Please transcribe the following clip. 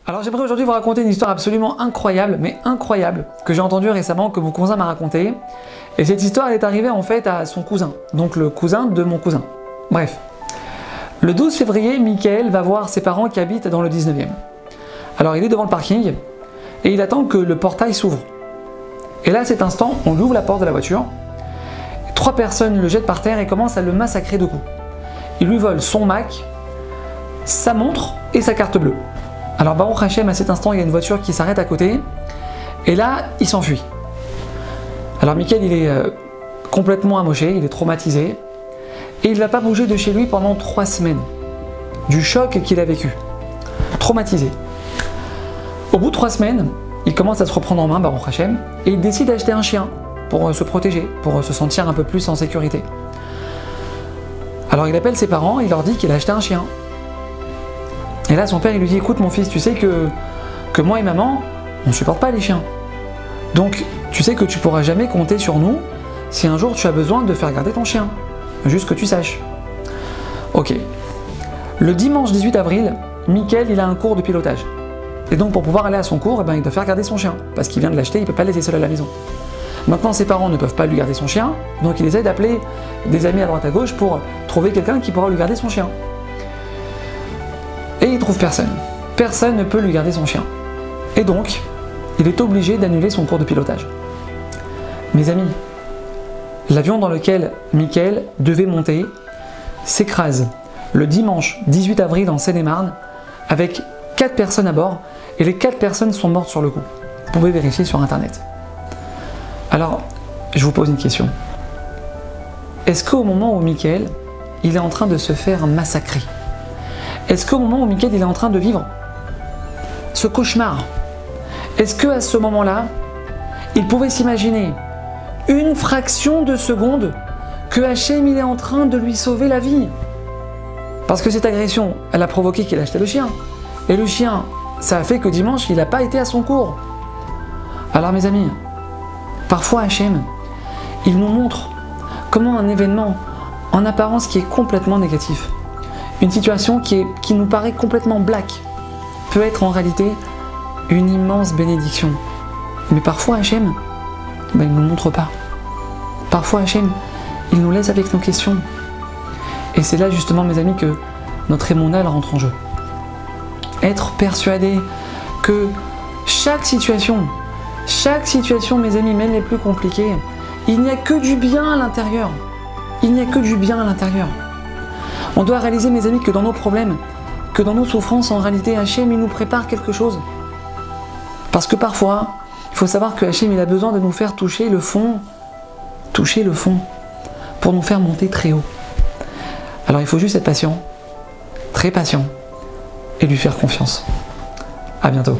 Alors j'aimerais aujourd'hui vous raconter une histoire absolument incroyable, mais incroyable, que j'ai entendue récemment, que mon cousin m'a racontée. Et cette histoire elle est arrivée en fait à son cousin, donc le cousin de mon cousin. Bref. Le 12 février, Michael va voir ses parents qui habitent dans le 19e. Alors il est devant le parking et il attend que le portail s'ouvre. Et là à cet instant, on lui ouvre la porte de la voiture. 3 personnes le jettent par terre et commencent à le massacrer de coups. Ils lui volent son Mac, sa montre et sa carte bleue. Alors Baruch Hashem, à cet instant, il y a une voiture qui s'arrête à côté, et là, il s'enfuit. Alors Michael, il est complètement amoché, il est traumatisé, et il ne va pas bouger de chez lui pendant 3 semaines, du choc qu'il a vécu. Traumatisé. Au bout de 3 semaines, il commence à se reprendre en main, Baruch Hashem, et il décide d'acheter un chien pour se protéger, pour se sentir un peu plus en sécurité. Alors il appelle ses parents, il leur dit qu'il a acheté un chien. Et là, son père, il lui dit, écoute mon fils, tu sais que moi et maman, on ne supporte pas les chiens. Donc, tu sais que tu pourras jamais compter sur nous si un jour tu as besoin de faire garder ton chien. Juste que tu saches. Ok. Le dimanche 18 avril, Michael, il a un cours de pilotage. Et donc, pour pouvoir aller à son cours, il doit faire garder son chien. Parce qu'il vient de l'acheter, il ne peut pas le laisser seul à la maison. Maintenant, ses parents ne peuvent pas lui garder son chien, donc il essaie d'appeler des amis à droite à gauche pour trouver quelqu'un qui pourra lui garder son chien. Et il trouve personne. Personne ne peut lui garder son chien. Et donc, il est obligé d'annuler son cours de pilotage. Mes amis, l'avion dans lequel Michael devait monter s'écrase le dimanche 18 avril en Seine-et-Marne avec 4 personnes à bord et les 4 personnes sont mortes sur le coup. Vous pouvez vérifier sur internet. Alors, je vous pose une question. Est-ce qu'au moment où Michael, il est en train de se faire massacrer, est-ce qu'au moment où Michael il est en train de vivre ce cauchemar, est-ce qu'à ce moment-là, il pouvait s'imaginer une fraction de seconde que Hachem il est en train de lui sauver la vie? Parce que cette agression, elle a provoqué qu'il a acheté le chien. Et le chien, ça a fait que dimanche, il n'a pas été à son cours. Alors mes amis, parfois Hachem, il nous montre comment un événement, en apparence qui est complètement négatif, une situation qui nous paraît complètement black, peut être en réalité une immense bénédiction. Mais parfois Hachem, il ne nous montre pas. Parfois Hachem, il nous laisse avec nos questions. Et c'est là justement mes amis que notre émouna elle rentre en jeu. Être persuadé que chaque situation mes amis, même les plus compliquées, il n'y a que du bien à l'intérieur. Il n'y a que du bien à l'intérieur. On doit réaliser mes amis que dans nos problèmes, que dans nos souffrances, en réalité Hachem il nous prépare quelque chose. Parce que parfois, il faut savoir que Hachem il a besoin de nous faire toucher le fond, pour nous faire monter très haut. Alors il faut juste être patient, très patient, et lui faire confiance. À bientôt.